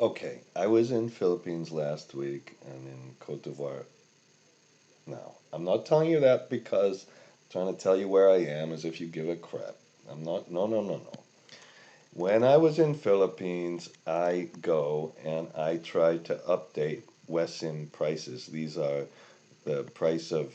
Okay, I was in Philippines last week and in Cote d'Ivoire. Now, I'm not telling you that because I'm trying to tell you where I am as if you give a crap. I'm not, no, no, no, no. When I was in Philippines, I go and I try to update WESIM prices. These are the price of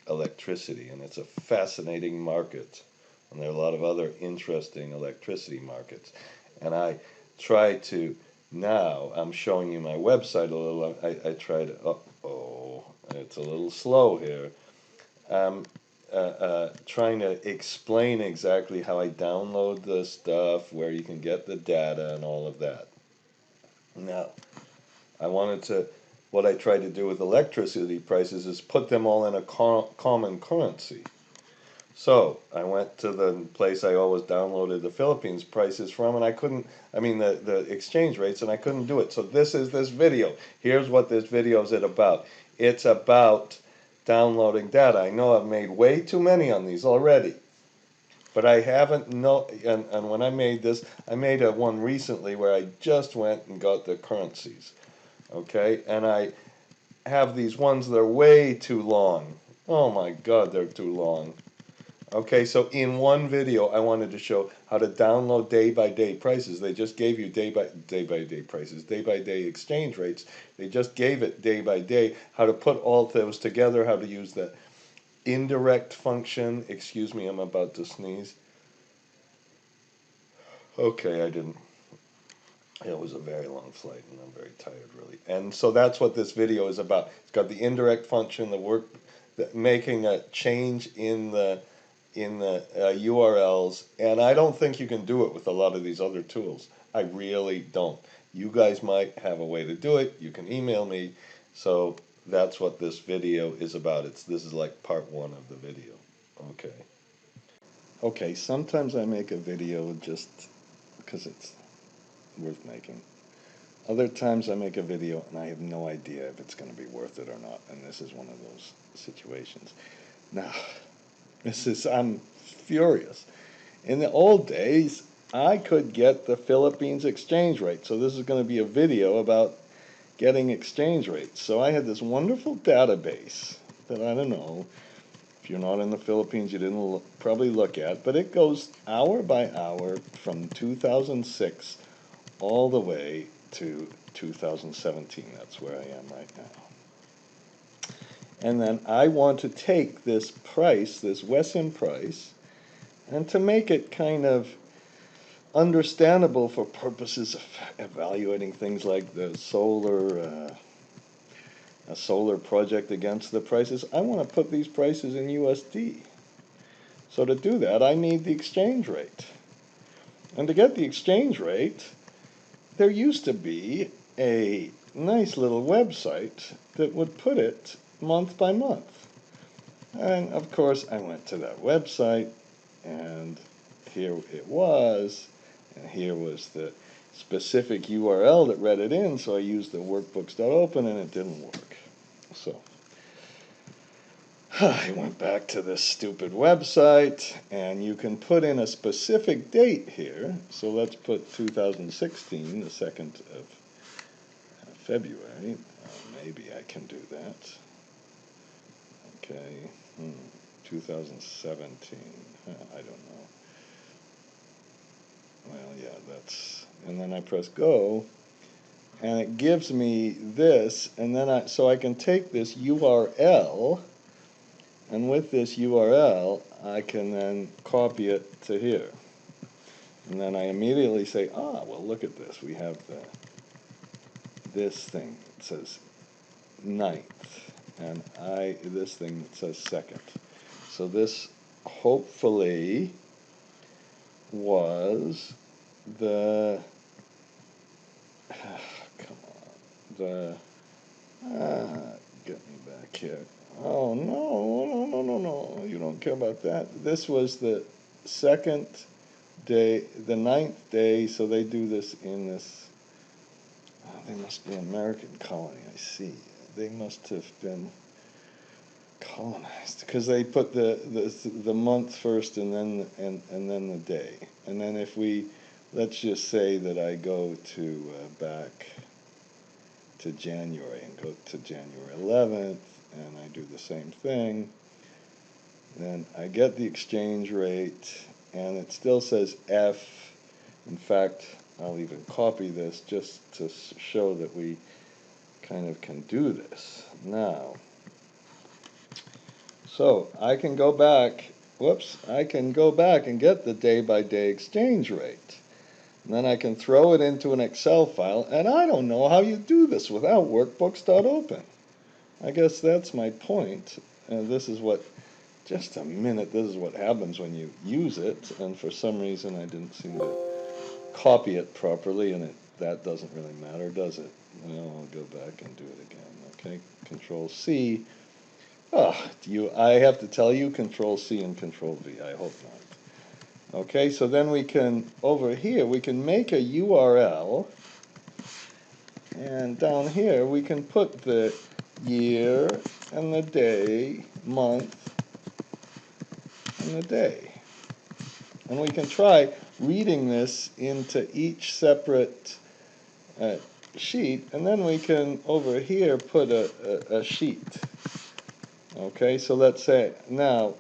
electricity, and it's a fascinating market. And there are a lot of other interesting electricity markets. And I try to, now I'm showing you my website a little. I try to, oh, it's a little slow here. I'm trying to explain exactly how I download the stuff, where you can get the data, and all of that. Now, I wanted to, what I try to do with electricity prices is put them all in a common currency. So I went to the place I always downloaded the Philippines prices from, and I couldn't, I mean, the exchange rates, and I couldn't do it. So this is this video. Here's what this video is about. It's about downloading data. I know I've made way too many on these already, but I haven't and when I made this, I made a one recently where I just went and got the currencies. Okay, and I have these ones that are way too long. Oh my God, they're too long. Okay, so in one video, I wanted to show how to download day-by-day prices. They just gave you day-by-day prices, day-by-day exchange rates. They just gave it day-by-day, how to put all those together, how to use the indirect function. Excuse me, I'm about to sneeze. Okay, I didn't. It was a very long flight, and I'm very tired, really. And so that's what this video is about. It's got the indirect function, making a change in the URLs, and I don't think you can do it with a lot of these other tools. I really don't. You guys might have a way to do it. You can email me. So that's what this video is about. This is like part one of the video. Okay. Okay, sometimes I make a video just because it's worth making. Other times I make a video and I have no idea if it's going to be worth it or not, and this is one of those situations. Now, I'm furious. In the old days, I could get the Philippines exchange rate. So this is going to be a video about getting exchange rates. So I had this wonderful database that I don't know, if you're not in the Philippines, you didn't probably look at, but it goes hour by hour from 2006 all the way to 2017. That's where I am right now. And then I want to take this price, this WESIM price, and to make it kind of understandable for purposes of evaluating things like the a solar project against the prices, I want to put these prices in USD. So to do that, I need the exchange rate. And to get the exchange rate, there used to be a nice little website that would put it month by month. And of course, I went to that website, and here it was, and here was the specific URL that read it in, so I used the workbooks.open, and it didn't work. So I went back to this stupid website, and you can put in a specific date here. So let's put 2016, the 2nd of February. Maybe I can do that. Okay, 2017. I don't know. Well, yeah, and then I press go, and it gives me this, and then so I can take this URL, and with this URL, I can then copy it to here. And then I immediately say, well, look at this. We have this thing. It says 9th, and this thing that says 2nd. So this hopefully was the come on, get me back here. Oh no, you don't care about that. This was the 2nd day, the 9th day, so they do this in this, they must be an American colony, I see. They must have been colonized, because they put the month first, and then the day. And then if we let's just say that I go to back to January and go to January 11th, and I do the same thing. Then I get the exchange rate, and it still says F. In fact, I'll even copy this just to show that we kind of can do this. Now, so I can go back, I can go back and get the day-by-day exchange rate. And then I can throw it into an Excel file, and I don't know how you do this without workbooks.open. I guess that's my point. This is what, just a minute, this is what happens when you use it, and for some reason I didn't seem to copy it properly, and that doesn't really matter, does it? Well, I'll go back and do it again. Okay, Control C. I have to tell you Control C and Control V. I hope not. Okay, so then we can, over here, we can make a URL, and down here we can put the year and the day, month, and the day. And we can try reading this into each separate sheet, and then we can, over here, put a sheet. Okay, so let's say, now,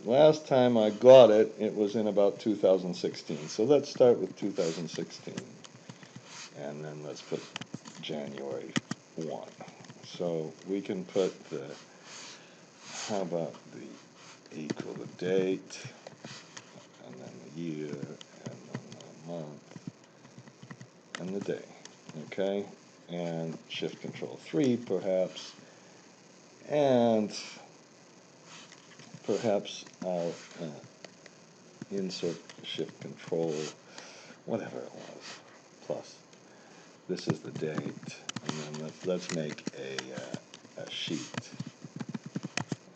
last time I got it, it was in about 2016. So let's start with 2016. And then let's put January 1. So we can put the, how about the equal the date, and then the year, and then the month, and the day. Okay? And Shift Control 3 perhaps. And perhaps I'll insert Shift Control, whatever it was, plus. This is the date, and then let's make a sheet,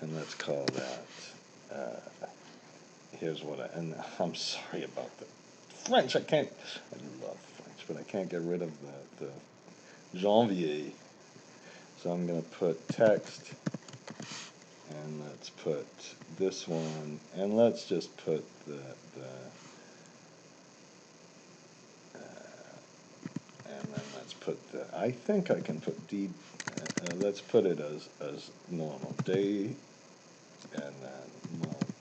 and let's call that, here's what and I'm sorry about the French, I love French, but I can't get rid of the janvier, so I'm going to put text, and let's put this one, and let's just put and then let's put I think I can put D, let's put it as normal, day, and then month,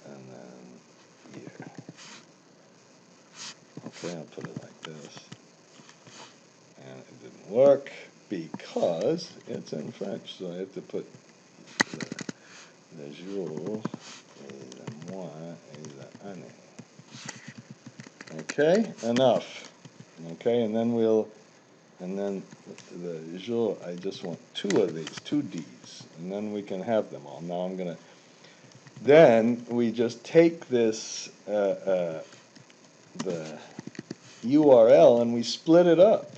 and then year. Okay, I'll put it like this. And it didn't work because it's in French, so I have to put le jour et le mois et l'année. Okay, enough. Okay, and then the jour, I just want two of these, two D's, and then we can have them all. Now then we just take this, the URL, and we split it up.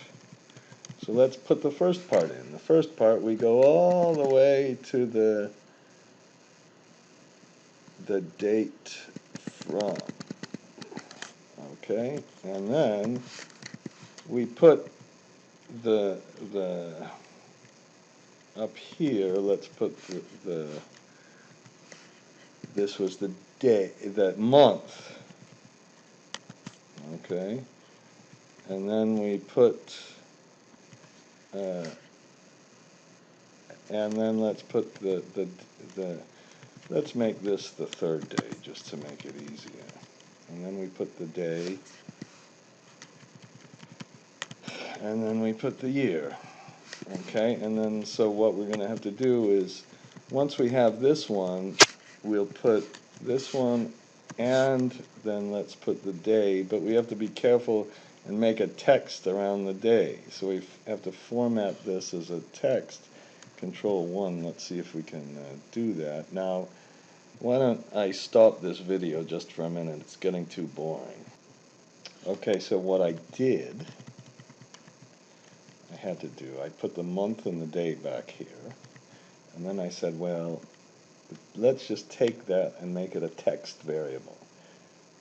So let's put the first part in. The first part, we go all the way to the date from. Okay, and then we put the up here, let's put this was the day, that month. Okay, and then we put, and then let's put let's make this the third day, just to make it easier. And then we put the day, and then we put the year. Okay, and then so what we're going to have to do is, once we have this one, we'll put this one, and then let's put the day, but we have to be careful and make a text around the day. So we have to format this as a text. Control 1, let's see if we can do that. Now, why don't I stop this video just for a minute, it's getting too boring. Okay, so what I did, I had to do, I put the month and the day back here, and then I said, well, let's just take that and make it a text variable.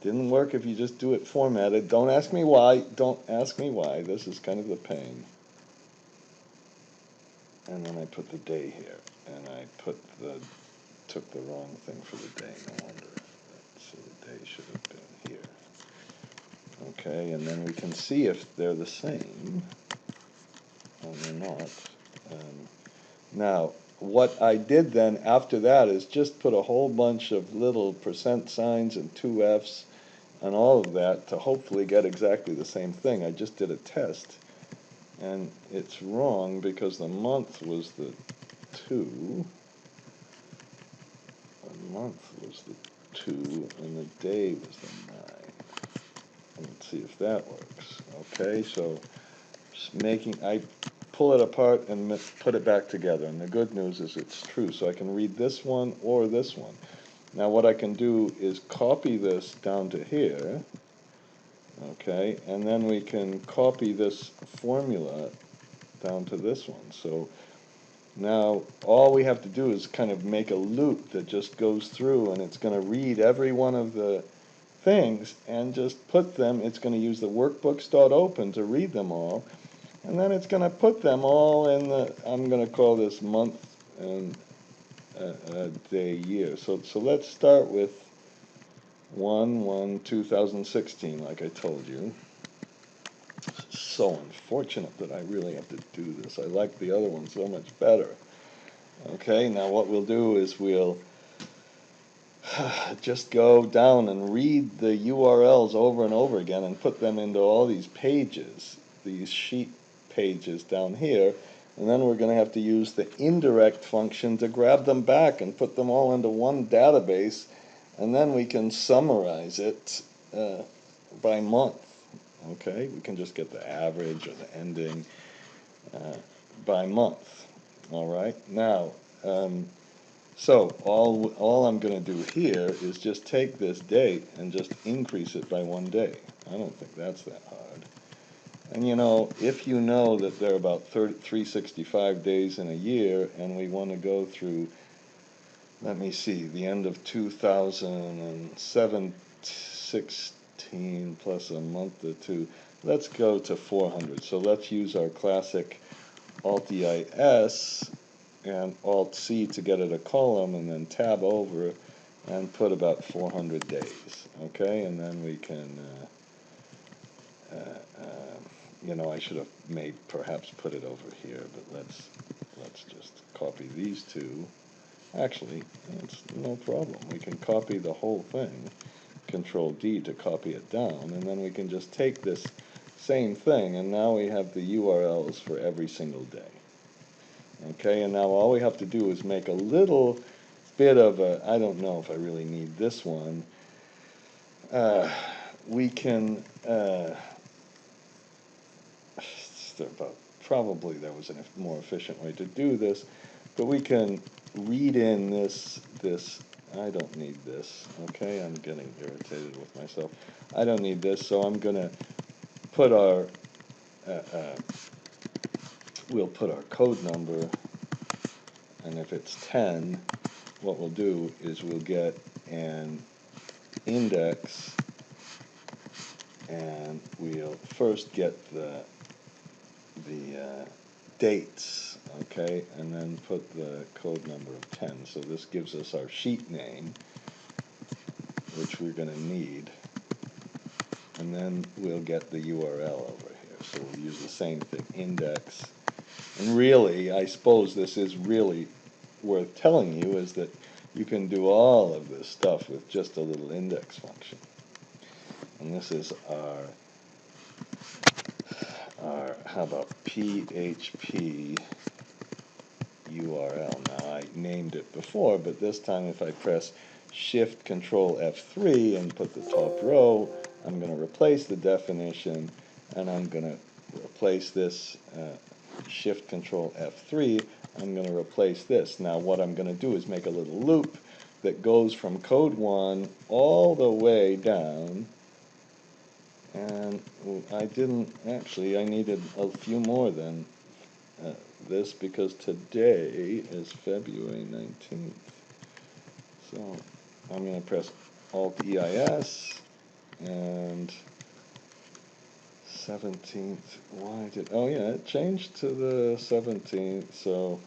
Didn't work if you just do it formatted. Don't ask me why. Don't ask me why. This is kind of the pain. And then I put the day here, and I put the took the wrong thing for the day, no wonder. So the day should have been here. Okay, and then we can see if they're the same. And they're not. Now, what I did then after that is just put a whole bunch of little percent signs and 2Fs and all of that to hopefully get exactly the same thing. I just did a test, and it's wrong because the month was the 2. The month was the 2, and the day was the 9. Let's see if that works. Okay, so I pull it apart and put it back together, and the good news is it's true. So I can read this one or this one. Now what I can do is copy this down to here, okay, and then we can copy this formula down to this one. So now all we have to do is kind of make a loop that just goes through, and it's going to read every one of the things and just put them. It's going to use the workbooks.open to read them all, and then it's going to put them all in the, I'm going to call this month and day, year. So let's start with 1/1/2016, like I told you. So unfortunate that I really have to do this. I like the other one so much better. Okay, now what we'll do is we'll just go down and read the URLs over and over again and put them into all these pages, these sheet pages down here, and then we're going to have to use the indirect function to grab them back and put them all into one database, and then we can summarize it by month. Okay, we can just get the average or the ending by month. All right, now so all I'm going to do here is just take this date and just increase it by 1 day. I don't think that's that hard. And you know, if you know that there are about 365 days in a year, and we want to go through, let me see, the end of 2016 plus a month or two, let's go to 400. So let's use our classic Alt-EIS and Alt-C to get it a column, and then tab over and put about 400 days. Okay, and then we can, you know, I should have perhaps put it over here, but let's just copy these two. Actually, it's no problem. We can copy the whole thing, Control D to copy it down, and then we can just take this same thing, and now we have the URLs for every single day. Okay, and now all we have to do is make a little bit of a, I don't know if I really need this one. We can, probably there was a more efficient way to do this, but we can read in this, I don't need this, okay, I'm getting irritated with myself. I don't need this, so I'm going to put our, we'll put our code number, and if it's 10, what we'll do is we'll get an index, and we'll first get the dates, okay, and then put the code number of 10. So this gives us our sheet name, which we're going to need, and then we'll get the URL over here. So we'll use the same thing, index. And really, I suppose this is really worth telling you, is that you can do all of this stuff with just a little index function. And this is our how about PHP URL. Now I named it before, but this time if I press Shift Control F3 and put the top row, I'm going to replace the definition, and I'm going to replace this Shift Control F3. I'm going to replace this. Now what I'm going to do is make a little loop that goes from code 1 all the way down, and I didn't actually, I needed a few more than this, because today is February 19th. So I'm going to press Alt-EIS, and 17th, oh yeah, it changed to the 17th, so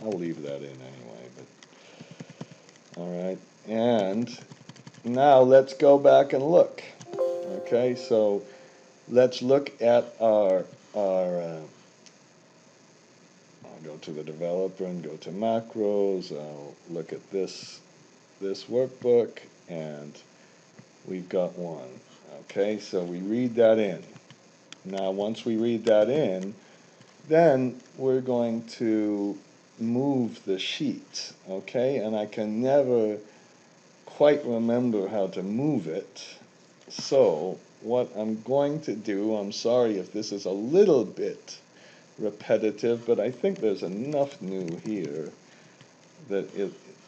I'll leave that in anyway, but All right, and now let's go back and look. Okay, so let's look at our I'll go to the developer and go to macros. I'll look at this workbook, and we've got one. Okay, so we read that in. Now once we read that in, then we're going to move the sheet. Okay, and I can never quite remember how to move it. So what I'm going to do, I'm sorry if this is a little bit repetitive, but I think there's enough new here that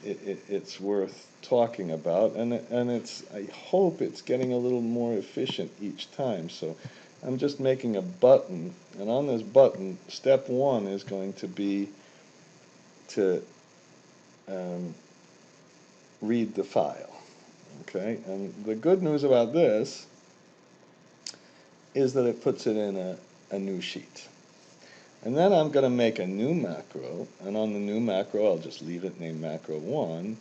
it's worth talking about, and it's, I hope it's getting a little more efficient each time. So I'm just making a button, and on this button, step one is going to be to read the file. Okay, and the good news about this is that it puts it in a new sheet. And then I'm going to make a new macro, and on the new macro I'll just leave it named macro 1,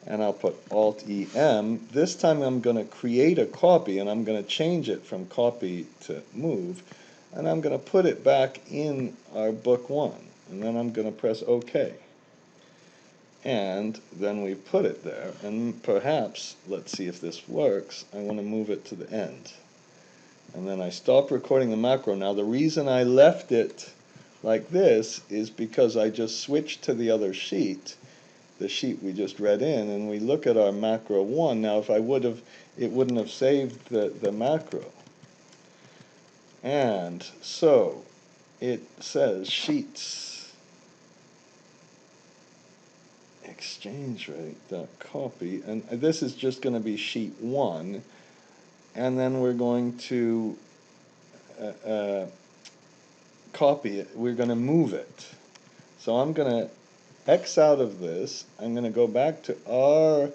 and I'll put Alt-EM. This time I'm going to create a copy, and I'm going to change it from copy to move, and I'm going to put it back in our book 1, and then I'm going to press OK. And then we put it there, and perhaps, let's see if this works, I want to move it to the end. And then I stop recording the macro. Now the reason I left it like this is because I just switched to the other sheet, the sheet we just read in, and we look at our macro 1. Now if I would have, it wouldn't have saved the macro. And so it says sheets exchange rate dot copy, and this is just going to be sheet 1, and then we're going to copy it, we're going to move it. So I'm going to X out of this, I'm going to go back to our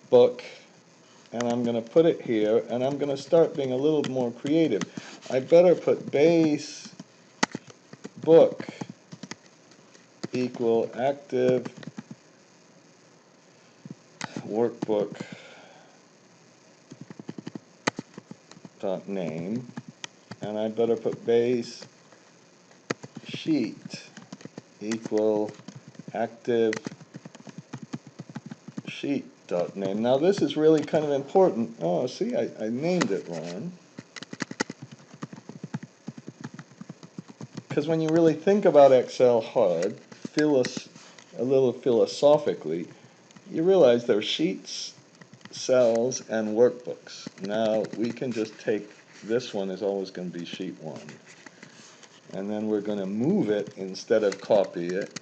book, and I'm going to put it here, and I'm going to start being a little more creative. I better put base book equal active workbook dot name, and I better put base sheet equal active sheet dot name. Now this is really kind of important. Oh, see, I named it wrong. Because when you really think about Excel hard, a little philosophically, you realize there are sheets, cells, and workbooks. Now we can just take, this one is always going to be sheet 1. And then we're going to move it instead of copy it.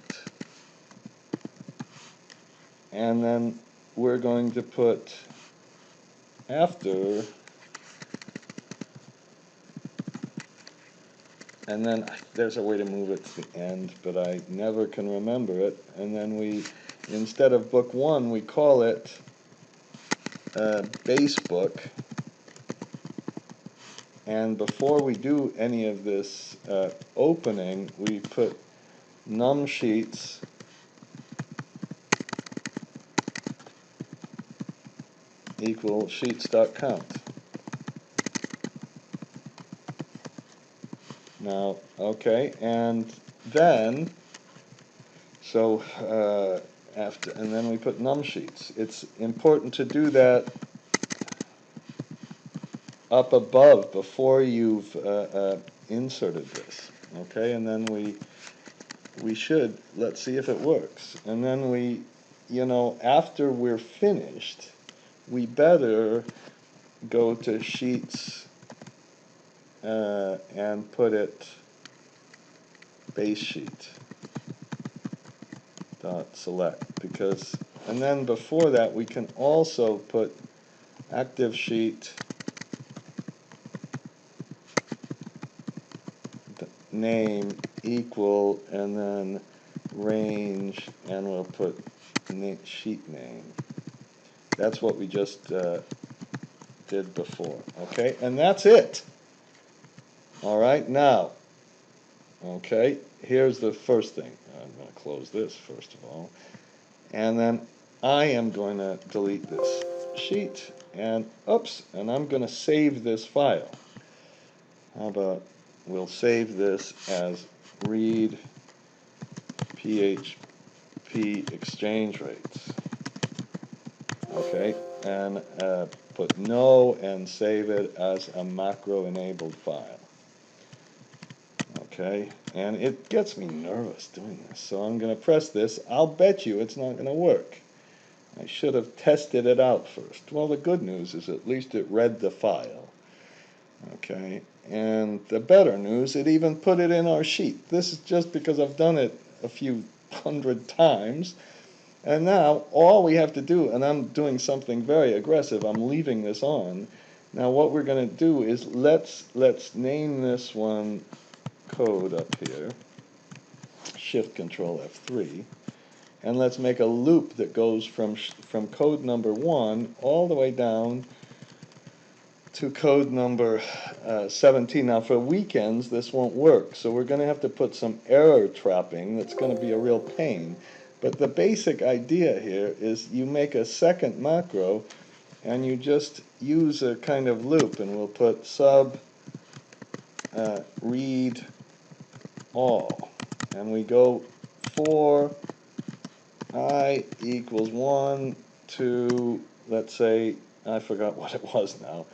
And then we're going to put after, and then there's a way to move it to the end, but I never can remember it. And then we, instead of book 1, we call it base book. And before we do any of this opening, we put num sheets equal sheets.count. Now, okay, and then, so after, and then we put num sheets. It's important to do that up above before you've inserted this, okay, and then we should, let's see if it works, and then we, you know, after we're finished, we better go to sheets and put it base sheet dot select, because, and then before that we can also put active sheet name equal, and then range, and we'll put sheet name. That's what we just did before. Okay, and that's it. All right, now, okay, here's the first thing. I'm going to close this first of all, and then I am going to delete this sheet, and oops, and I'm going to save this file. How about we'll save this as read PHP exchange rates. Okay, and put no and save it as a macro enabled file. Okay, and it gets me nervous doing this, so I'm going to press this. I'll bet you it's not going to work. I should have tested it out first. Well, the good news is at least it read the file. Okay, and the better news, it even put it in our sheet. This is just because I've done it a few hundred times. And now all we have to do, and I'm doing something very aggressive, I'm leaving this on. Now what we're going to do is let's name this one code up here, Shift Control F3, and let's make a loop that goes from code number 1 all the way down to code number 17. Now for weekends this won't work, so we're going to have to put some error trapping that's going to be a real pain. But the basic idea here is you make a second macro and you just use a kind of loop, and we'll put sub read all, and we go for I equals 1 to, let's say, I forgot what it was now,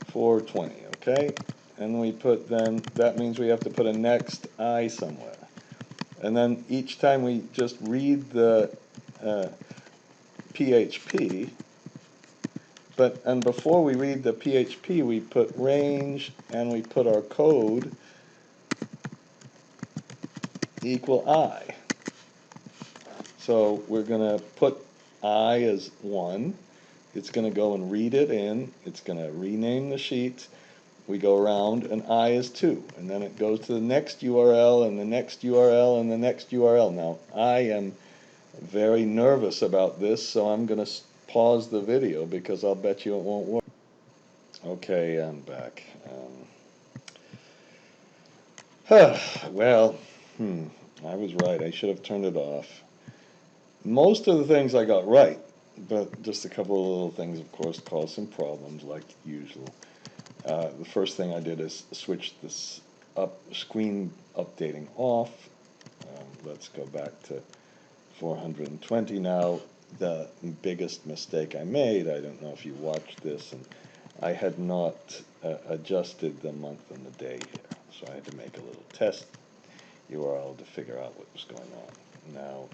420, okay? And we put then, that means we have to put a next I somewhere. And then each time we just read the PHP, and before we read the PHP, we put range and we put our code equal I. So we're going to put I as 1. It's going to go and read it in. It's going to rename the sheet. We go around, and I is 2. And then it goes to the next URL, and the next URL, and the next URL. Now, I am very nervous about this, so I'm going to pause the video because I'll bet you it won't work. Okay, I'm back. Well, I was right. I should have turned it off. Most of the things I got right, but just a couple of little things, of course, caused some problems, like usual. The first thing I did is switch this screen updating off. Let's go back to 420 now. The biggest mistake I made, I don't know if you watched this, and I had not adjusted the month and the day here, so I had to make a little test URL to figure out what was going on. Now,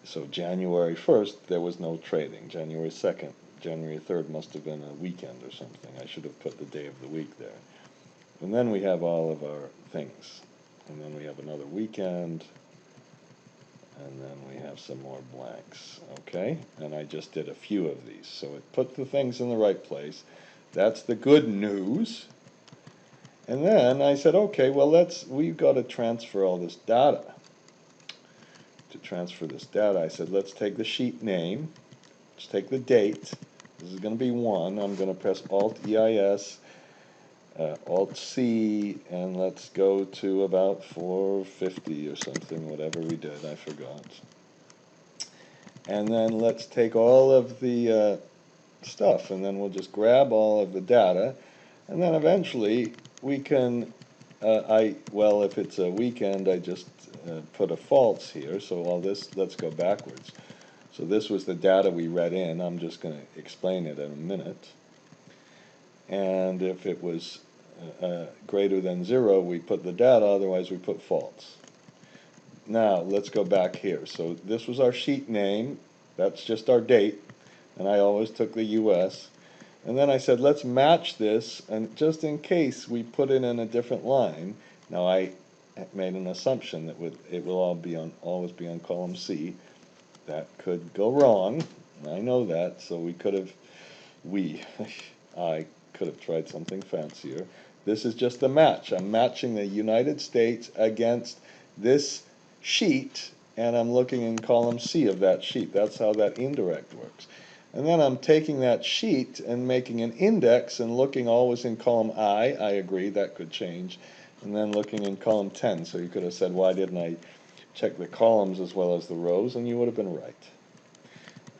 so January 1st, there was no trading. January 2nd, January 3rd must have been a weekend or something. I should have put the day of the week there. And then we have all of our things. And then we have another weekend. And then we have some more blanks. Okay? And I just did a few of these. So it put the things in the right place. That's the good news. And then I said, okay, well, we've got to transfer all this data. To transfer this data, I said, let's take the sheet name. Let's take the date. This is going to be 1. I'm going to press Alt-EIS, Alt-C, and let's go to about 450 or something, whatever we did, I forgot. And then let's take all of the stuff, and then we'll just grab all of the data, and then eventually we can, well, if it's a weekend, I just put a false here, so all this, let's go backwards. So this was the data we read in. I'm just going to explain it in a minute. And if it was greater than 0, we put the data, otherwise we put false. Now, let's go back here. So this was our sheet name. That's just our date. And I always took the US. And then I said, let's match this, and just in case we put it in a different line. Now, I made an assumption that it will always be on column C. That could go wrong. I know that, so I could have tried something fancier. This is just a match. I'm matching the United States against this sheet, and I'm looking in column C of that sheet. That's how that indirect works. And then I'm taking that sheet and making an index and looking always in column I. I agree, that could change. And then looking in column 10. So you could have said, why didn't I check the columns as well as the rows? And you would have been right.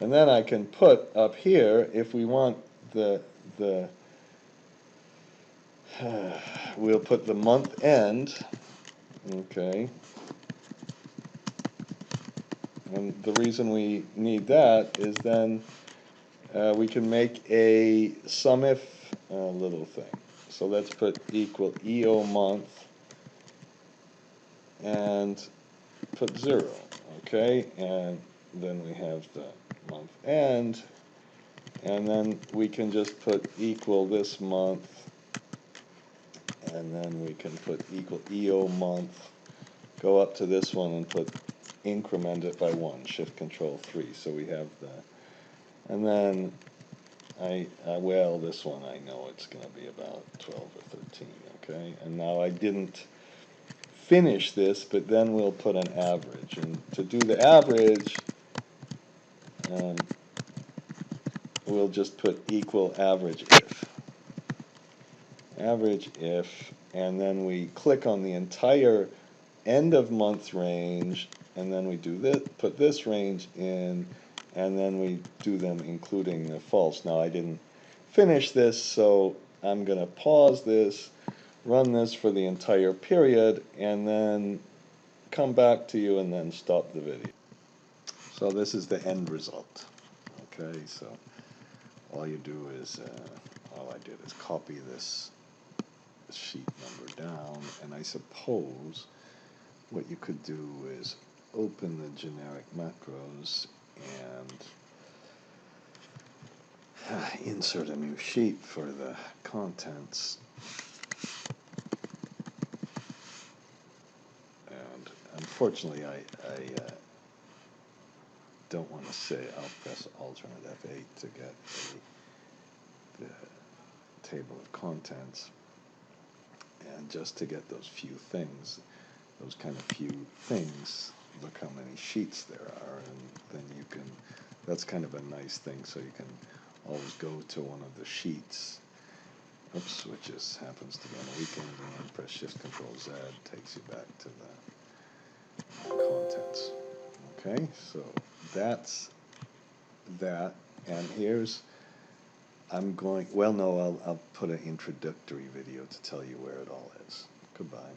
And then I can put up here, if we want the we'll put the month end, okay. And the reason we need that is then we can make a SUMIF little thing. So let's put equal EO month and put 0, okay, and then we have the month end, and then we can just put equal this month, and then we can put equal EO month, go up to this one and put increment it by 1, shift control 3, so we have the, and then well, this one I know it's going to be about 12 or 13, okay, and now I didn't finish this, but then we'll put an average, and to do the average, we'll just put equal average if, and then we click on the entire end of month range, and then we do this, put this range in, and then we do them including the false. Now I didn't finish this, so I'm going to pause this, run this for the entire period, and then come back to you and then stop the video. So this is the end result. Okay, so all you do is, all I did is copy this sheet number down, and I suppose what you could do is open the generic macros and insert a new sheet for the contents. And unfortunately, I don't want to say I'll press Alternate F8 to get the table of contents, and just to get those few things, those kind of few things, look how many sheets there are, and then you can, that's kind of a nice thing, so you can always go to one of the sheets, oops, which is happens to be on a weekend, and then press Shift Control Z, takes you back to the contents. Okay, so that's that, and here's, I'm going, well no, I'll put an introductory video to tell you where it all is. Goodbye.